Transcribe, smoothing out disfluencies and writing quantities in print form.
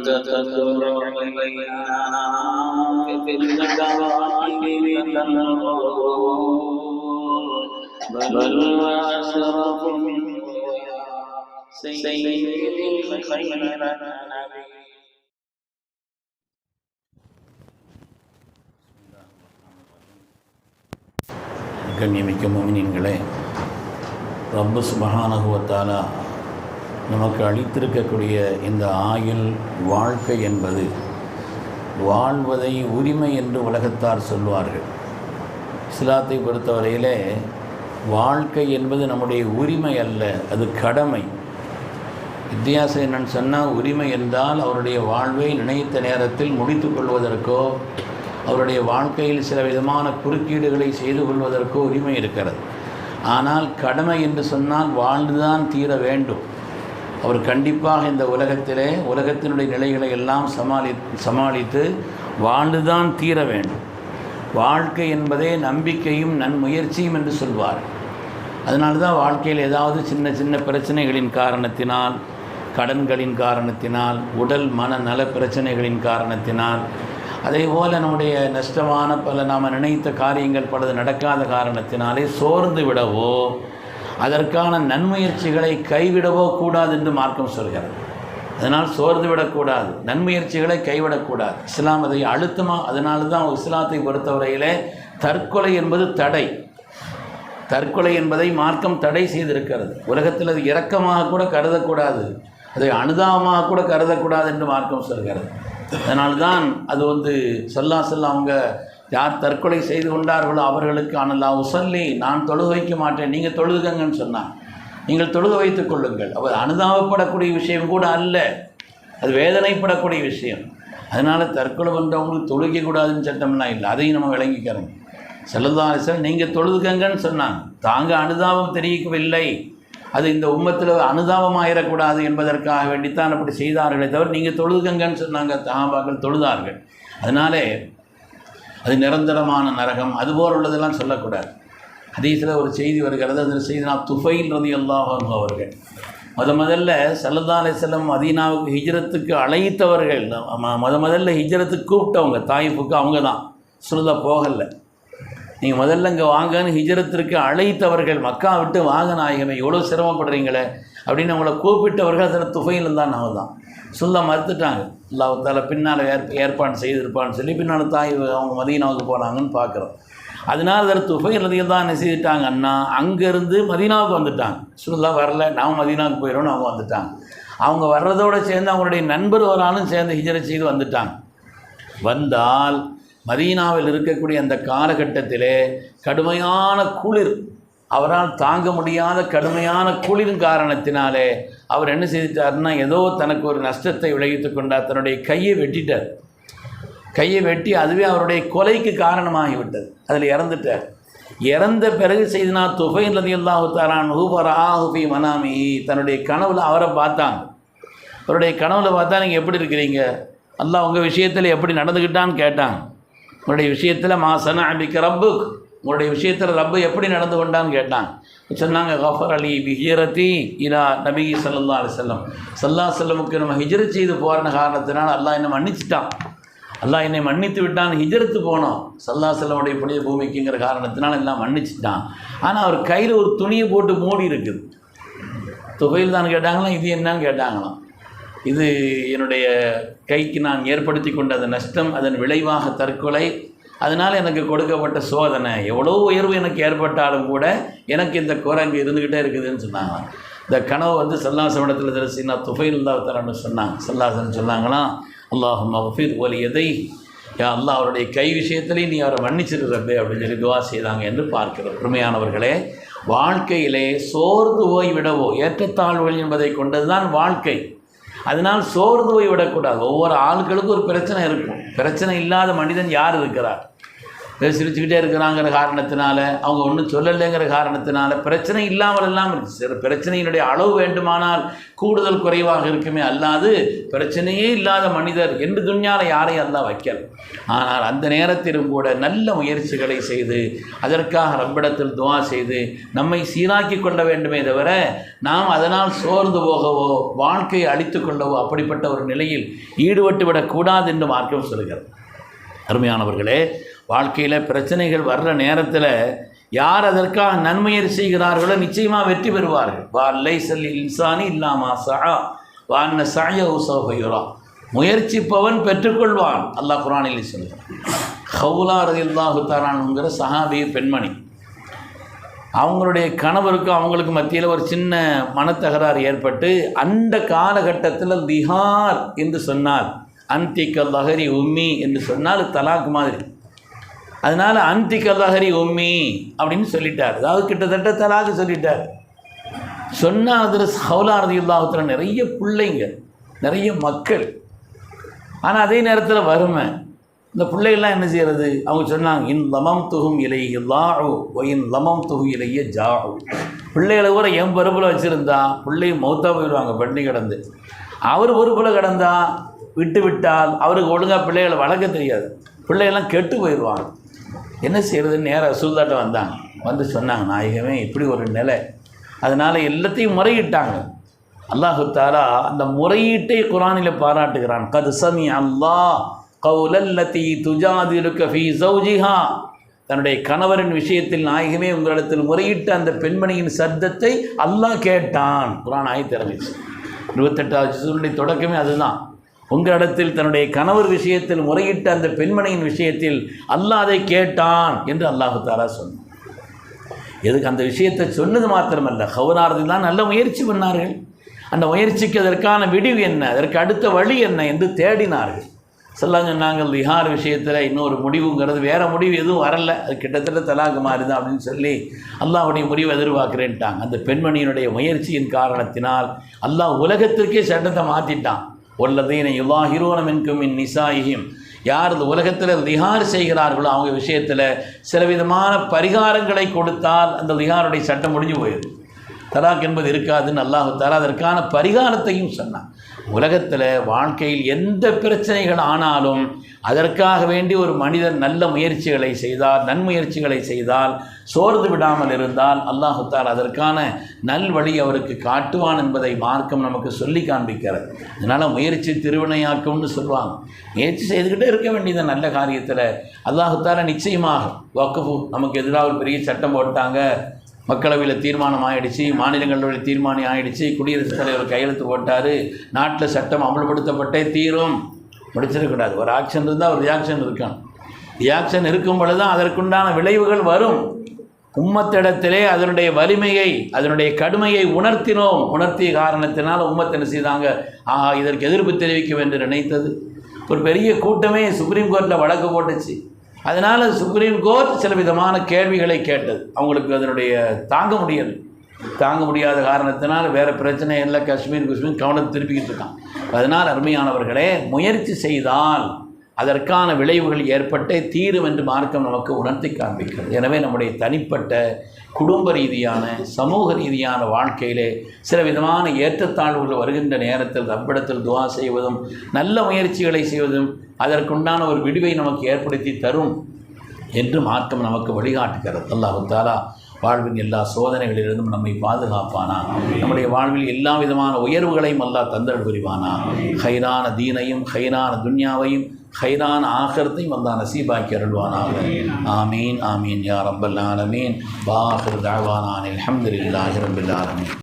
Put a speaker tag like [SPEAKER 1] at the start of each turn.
[SPEAKER 1] تقر إلينا في الكواكب بل وأشرف منه سيد الخير نبي.
[SPEAKER 2] கண்ணியமிக்க முஃமினீன்களே, ரப்பு சுப்ஹானஹு வ தஆலா நமக்கு அளித்திருக்கக்கூடிய இந்த ஆயுள் வாழ்க்கை என்பது வாழ்வதை உரிமை என்று உலகத்தார் சொல்வார்கள். இஸ்லாத்தை பொறுத்தவரையிலே வாழ்க்கை என்பது நம்முடைய உரிமை அல்ல, அது கடமை. வித்தியாசம் என்னன்னு சொன்னால், உரிமை என்றால் அவருடைய வாழ்வை நினைத்த நேரத்தில் முடித்து கொள்வதற்கோ அவருடைய வாழ்க்கையில் சில விதமான குறுக்கீடுகளை செய்து கொள்வதற்கோ உரிமை இருக்கிறது. ஆனால் கடமை என்று சொன்னால் வாழ்ந்துதான் தீர வேண்டும். அவர் கண்டிப்பாக இந்த உலகத்தினுடைய நிலைகளை எல்லாம் சமாளித்து வாழ்ந்துதான் தீர வேண்டும். வாழ்க்கை என்பதே நம்பிக்கையும் நன்முயற்சியும் என்று சொல்வார். அதனால தான் வாழ்க்கையில் ஏதாவது சின்ன சின்ன பிரச்சனைகளின் காரணத்தினால், கடன்களின் காரணத்தினால், உடல் மன நல பிரச்சனைகளின் காரணத்தினால், அதே போல் நம்முடைய நஷ்டமான பல நாம் நினைத்த காரியங்கள் பலது நடக்காத காரணத்தினாலே சோர்ந்து விடவோ அதற்கான நன்முயற்சிகளை கைவிடவோ கூடாது என்று மார்க்கம் சொல்கிறது. அதனால் சோர்ந்து விடக்கூடாது, நன்முயற்சிகளை கைவிடக்கூடாது. இஸ்லாம் அதை அழுத்தமாக, அதனால தான் இஸ்லாத்தை பொறுத்தவரையிலே தற்கொலை என்பது தடை. தற்கொலை என்பதை மார்க்கம் தடை செய்திருக்கிறது. உலகத்தில் அது இரக்கமாக கூட கருதக்கூடாது, அதை அனுதாபமாக கூட கருதக்கூடாது என்று மார்க்கம் சொல்கிறது. அதனால்தான் அது ஸல்லல்லாஹு அவங்க யார் தற்கொலை செய்து கொண்டார்களோ அவர்களுக்கு அனல்லா உசல்லி, நான் தொழுக வைக்க மாட்டேன், நீங்கள் தொழுதுங்கன்னு சொன்னான். நீங்கள் தொழுக வைத்துக் கொள்ளுங்கள். அவர் அனுதாபப்படக்கூடிய விஷயம் கூட அல்ல, அது வேதனைப்படக்கூடிய விஷயம். அதனால் தற்கொலை பண்ணுறவங்களுக்கு தொழுக கூடாதுன்னு சட்டம்லாம் இல்லை, அதையும் நம்ம விளங்கிக்கிறோம். ஸல்லல்லாஹு அலைஹி வஸல்லம் நீங்கள் தொழுதுங்கன்னு சொன்னாங்க. தாங்க அனுதாபம் தெரிவிக்கவில்லை, அது இந்த உம்மத்தில் அனுதாபமாயிடக்கூடாது என்பதற்காக வேண்டித்தான் அப்படி செய்தார்களே தவிர நீங்கள் தொழுதுங்கன்னு சொன்னாங்க. சஹாபாக்கள் தொழுதார்கள். அதனாலே அது நிரந்தரமான நரகம் அதுபோல் உள்ளதெல்லாம் சொல்லக்கூடாது. ஹதீஸில் ஒரு செய்தி வருகிறது. அந்த செய்தினா துஃபைல் ரலியல்லாஹு அன்ஹு அவர்கள் முதல்ல ஸல்லல்லாஹு அலைஹி வஸல்லம் மதீனாவுக்கு ஹிஜ்ரத்துக்கு அழைத்தவர்கள், முதல்ல ஹிஜ்ரத்துக்கு கூப்பிட்டவங்க தாயிஃபுக்கு அவங்க தான். ரசூலுல்லாஹ் போகலை. நீங்கள் முதல்ல இங்கே வாங்கன்னு ஹிஜ்ரத்திற்கு அழைத்தவர்கள், மக்கா விட்டு வாங்க நாயகமே எவ்வளோ சிரமப்படுறீங்களே அப்படின்னு அவங்கள கூப்பிட்டவர்கள் அதில் துஃபைல் தான். அவங்க தான் சொல்ல மறுத்துட்டாங்க. அல்லாஹ் தஆலா பின்னால் ஏற்பாடு செய்திருப்பான்னு சொல்லி பின்னால் அவங்க மதீனாவுக்கு போனாங்கன்னு பார்க்குறோம். அதனால் அதில் துஃபைல் ரலியல்லாஹு அன்ஹு செய்துட்டாங்க. அண்ணா அங்கேருந்து மதீனாவுக்கு வந்துட்டாங்க. ரசூலுல்லாஹ் வரல, நாம் மதீனாவுக்கு போயிடணும்னு அவங்க வந்துட்டாங்க. அவங்க வர்றதோடு சேர்ந்து அவங்களுடைய நண்பர் ஒரு ஆளும் சேர்ந்து ஹிஜ்ரத் செய்து வந்துட்டாங்க. வந்தால் மதீனாவில் இருக்கக்கூடிய அந்த காலகட்டத்திலே கடுமையான குளிர், அவரால் தாங்க முடியாத கடுமையான குளிரின் காரணத்தினாலே அவர் என்ன செய்துட்டார்னா, ஏதோ தனக்கு ஒரு நஷ்டத்தை விளைவித்து கொண்டார். தன்னுடைய கையை வெட்டிட்டார். கையை வெட்டி அதுவே அவருடைய கொலைக்கு காரணமாகிவிட்டது. அதில் இறந்துட்டார். இறந்த பிறகு செய்தனா துஃபைல் ரலியல்லாஹு தஆலா அன்ஹு ஃபரஆஹு ஃபீ மனாமிஹி, தன்னுடைய கனவுல அவரை பார்த்தாங்க. அவருடைய கனவுல பார்த்தா, நீங்கள் எப்படி இருக்கிறீங்க, அல்லாஹ் உங்கள் விஷயத்தில் எப்படி நடந்துக்கிட்டான்னு கேட்டாங்க. உங்களுடைய விஷயத்தில் மா சனஅ பிக ரப்புக், உங்களுடைய விஷயத்தில் ரப்பு எப்படி நடந்து கொண்டான்னு கேட்டாங்க. சொன்னாங்க, கஃபர் அலி பிஹிஜரதி இலா நபி ஸல்லல்லாஹு அலைஹி வஸல்லம், ஸல்லல்லாஹு அலைஹி வஸல்லமுக்கு நம்ம ஹிஜ்ரத் செய்து போகிற காரணத்தினால் அல்லாஹ் என்னை மன்னிச்சிட்டான், அல்லாஹ் என்னை மன்னித்து விட்டான். ஹிஜ்ரத்து போனோம் ஸல்லல்லாஹு அலைஹி வஸல்லமுடைய புனித பூமிக்குங்கிற காரணத்தினால் எல்லாம் மன்னிச்சிட்டான். ஆனால் அவர் கையில் ஒரு துணியை போட்டு மூடி இருக்குது. துஃபைல் தான் கேட்டாங்களாம், இது என்னன்னு கேட்டாங்களாம். இது என்னுடைய கைக்கு நான் ஏற்படுத்தி கொண்ட அந்த நஷ்டம், அதன் விளைவாக தற்கொலை, அதனால் எனக்கு கொடுக்கப்பட்ட சோதனை, எவ்வளோ உயர்வு எனக்கு ஏற்பட்டாலும் கூட எனக்கு இந்த குறை அங்கே இருந்துக்கிட்டே இருக்குதுன்னு சொன்னாங்க. இந்த கனவு ஸல்லல்லாஹு அலைஹி வஸல்லம் இடத்துல தெரிஞ்சுன்னா துஃபைல் ரலியல்லாஹு தஆலா சொன்னாங்க. ஸல்லல்லாஹு அலைஹி வஸல்லம் சொன்னாங்களாம், அல்லாஹும்ம மஃபிர் வலி எதை, யா அல்லாஹ் அவருடைய கை விஷயத்துலேயும் நீ அவரை மன்னிச்சிருக்கிறப்பே அப்படின்னு சொல்லி துவா செய்தாங்க என்று பார்க்கிறோம். உண்மையானவர்களே, வாழ்க்கையிலே சோர்ந்து போய்விடவோ ஏற்றத்தாழ்வுகள் என்பதை கொண்டது தான் வாழ்க்கை. அதனால் சோர்ந்து போய் விடக்கூடாது. ஒவ்வொரு ஆட்களுக்கும் ஒரு பிரச்சனை இருக்கும். பிரச்சனை இல்லாத மனிதன் யார் இருக்கிறார்? சிரிச்சுக்கிட்டே இருக்கிறாங்கிற காரணத்தினால, அவங்க ஒன்றும் சொல்லலைங்கிற காரணத்தினால பிரச்சனை இல்லாமல் எல்லாம் இருக்குது. சில பிரச்சனையினுடைய அளவு வேண்டுமானால் கூடுதல் குறைவாக இருக்குமே அல்லாது பிரச்சனையே இல்லாத மனிதர் என்று துன்யாவில் யாரையும் அல்லாஹ் வைக்கல. ஆனால் அந்த நேரத்திலும் கூட நல்ல முயற்சிகளை செய்து அதற்காக ரப்பிடத்தில் துஆ செய்து நம்மை சீராக்கி கொள்ள வேண்டுமே தவிர நாம் அதனால் சோர்ந்து போகவோ வாழ்க்கையை அழித்து கொள்ளவோ அப்படிப்பட்ட ஒரு நிலையில் ஈடுபட்டு விடக்கூடாது என்று மார்க்கம் சொல்கிறது. அருமையானவர்களே, வாழ்க்கையில் பிரச்சனைகள் வர்ற நேரத்தில் யார் அதற்காக நன்முயற்சி செய்கிறார்களோ நிச்சயமாக வெற்றி பெறுவார்கள். வால்லை சல்லி இன்சானி இல்லாமா சா வான்ன சாய உசோபயுரா, முயற்சிப்பவன் பெற்றுக்கொள்வான். அல்லாஹ் குர்ஆனில் சொல்கிறான். ஹவுலா ரலியல்லாஹு தஆலாங்கிற சஹாபி பெண்மணி, அவங்களுடைய கணவருக்கும் அவங்களுக்கு மத்தியில் ஒரு சின்ன மனத்தகராறு ஏற்பட்டு அந்த காலகட்டத்தில் திஹார் என்று சொன்னால், அந்திக்க லஹரி உம்மி என்று சொன்னால் தலாக் மாதிரி. அதனால் அந்திக்க லஹரி உம்மி அப்படின்னு சொல்லிட்டார். அதாவது கிட்டத்தட்ட தலாக்கு சொல்லிட்டார். சொன்னால் அதில் ஹவுலா ரலியல்லாஹு தஆலா நிறைய பிள்ளைங்க, நிறைய மக்கள். ஆனால் அதே நேரத்தில் வறுமை. இந்த பிள்ளைகள்லாம் என்ன செய்கிறது? அவங்க சொன்னாங்க, இன் லமம் துகும் இலைய லாஹு ஒயின் லமம் துகு இலைய ஜாஹு. பிள்ளைகளை கூட என் பொறுப்பில் வச்சுருந்தா பிள்ளை மௌத்தா போயிடுவாங்க பட்டினி கிடந்து. அவர் பொறுப்பில் கிடந்தா விட்டு விட்டால் அவருக்கு ஒழுங்காக பிள்ளைகளை வளர்க்க தெரியாது, பிள்ளைகள்லாம் கெட்டு போயிடுவாங்க. என்ன செய்கிறதுன்னு நேராக ரசூலுல்லாஹ்ட்ட வந்தாங்க. வந்து சொன்னாங்க, நாயகமே இப்படி ஒரு நிலை. அதனால் எல்லாத்தையும் முறையிட்டாங்க. அல்லாஹு தஆலா அந்த முறையீட்டை குர்ஆனில் பாராட்டுகிறான். கத் சமி அல்லாஹ் கௌலல்லதி துஜாதிலுக ஃபீ ஸௌஜிஹா, தன்னுடைய கணவரின் விஷயத்தில் நாயகமே உங்களிடத்தில் முறையிட்ட அந்த பெண்மணியின் சத்தத்தை அல்லாஹ் கேட்டான். குர்ஆன் ஆயத்து இறங்குச்சு. 28வது ஜுஸுடைய தொடக்கமே அதுதான். உங்களிடத்தில் தன்னுடைய கணவர் விஷயத்தில் முறையிட்ட அந்த பெண்மணியின் விஷயத்தில் அல்லாஹ் அதை கேட்டான் என்று அல்லாஹு தஆலா சொன்னான். எதுக்கு அந்த விஷயத்தை சொன்னது மாத்திரமல்ல, ஹவுலாரதில் தான் நல்ல முயற்சி பண்ணார்கள். அந்த முயற்சிக்கு அதற்கான விடிவு என்ன, அதற்கு அடுத்த வழி என்ன என்று தேடினார்கள். சொல்லாங்க நாங்கள் திஹார் விஷயத்தில் இன்னொரு முடிவுங்கிறது வேறு முடிவு எதுவும் வரல, அது கிட்டத்தட்ட தலாக்கு மாறுது அப்படின்னு சொல்லி அல்லாஹ்வுடைய முடிவு எதிர்பார்க்குறேன்ட்டாங்க. அந்த பெண்மணியினுடைய முயற்சியின் காரணத்தினால் அல்லாஹ் உலகத்திற்கே சட்டத்தை மாற்றிட்டான். ஒல்லதீன யுலாஹிரூன மின்கும் மின் நிசாயிஹிம், யார் இந்த உலகத்தில் திஹார் செய்கிறார்களோ அவங்க விஷயத்தில் சில விதமான பரிகாரங்களை கொடுத்தால் அந்த திஹாருடைய சட்டம் முடிஞ்சு போயிடுது. தலாக் என்பது இருக்காதுன்னு அல்லாஹ் தஆலா அதற்கான பரிகாரத்தையும் சொன்னான். உலகத்தில் வாழ்க்கையில் எந்த பிரச்சனைகள் ஆனாலும் அதற்காக வேண்டி ஒரு மனிதன் நல்ல முயற்சிகளை செய்தால், நன்முயற்சிகளை செய்தால், சோர்ந்து விடாமல் இருந்தால் அல்லாஹ் தஆலா அதற்கான நல்வழி அவருக்கு காட்டுவான் என்பதை மார்க்கம் நமக்கு சொல்லி காண்பிக்கிறது. அதனால் முயற்சி திருவினையாக்கும்னு சொல்லுவாங்க. முயற்சி செய்துக்கிட்டே இருக்க வேண்டியது நல்ல காரியத்தில். அல்லாஹ் தஆலா நிச்சயமாக வக்ஃபு நமக்கு எதிராக ஒரு பெரிய சட்டம் போட்டாங்க, மக்களவையில் தீர்மானம் ஆகிடுச்சு, மாநிலங்களவையில் தீர்மானம் ஆகிடுச்சு, குடியரசுத் தலைவர் கையெழுத்து போட்டார், நாட்டில் சட்டம் அமல்படுத்தப்பட்டே தீரும். முடிச்சிடக்கூடாது. ஒரு ஆக்ஷன் இருந்தால் ஒரு ரியாக்ஷன் இருக்கணும். ரியாக்ஷன் இருக்கும் பொழுது தான் அதற்குண்டான விளைவுகள் வரும். உம்மத்திடத்திலே அதனுடைய வலிமையை, அதனுடைய கடுமையை உணர்த்தினோம். உணர்த்திய காரணத்தினால் உம்மத் என்ன செய்தாங்க, இதற்கு எதிர்ப்பு தெரிவிக்க வேண்டும் நினைத்தது ஒரு பெரிய கூட்டமே சுப்ரீம் கோர்ட்டில் வழக்கு போட்டுச்சு. அதனால் சுப்ரீம் கோர்ட் சில விதமான கேள்விகளை கேட்டது. அவங்களுக்கு அதனுடைய தாங்க முடியாத காரணத்தினால் வேறு பிரச்சனை இல்லை, காஷ்மீர் கவனத்தை திருப்பிக்கிட்டு இருக்கான். அதனால் அருமையானவர்களே, முயற்சி செய்தால் அதற்கான விளைவுகள் ஏற்பட்டே தீரும் என்று மார்க்கம் நமக்கு உணர்த்தி காண்பிக்கிறது. எனவே நம்முடைய தனிப்பட்ட குடும்ப ரீதியான சமூக ரீதியான வாழ்க்கையிலே சில விதமான ஏற்றத்தாழ்வுகள் வருகின்ற நேரத்தில் ரப்பிடத்தில் துஆ செய்வதும் நல்ல முயற்சிகளை செய்வதும் அதற்குண்டான ஒரு விடிவை நமக்கு ஏற்படுத்தி தரும் என்று மார்க்கம் நமக்கு வழிகாட்டுகிறது. அல்லாஹ் தஆலா வாழ்வின் எல்லா சோதனைகளிலிருந்தும் நம்மை பாதுகாப்பானா, நம்முடைய வாழ்வில் எல்லா விதமான உயர்வுகளையும் அல்லாஹ் தந்தல் புரிவானா, ஹைரான தீனையும் ஹைரான துன்யாவையும் ஹைரான ஆகிரத்தையும் அல்லாஹ் நசீபாக்கி அருள்வானாக. ஆமீன் ஆமீன் யா ரப்பல் ஆலமீன். வாஹிர் தஅவானா அல்ஹம்துலில்லாஹி ரப்பில் ஆலமீன்.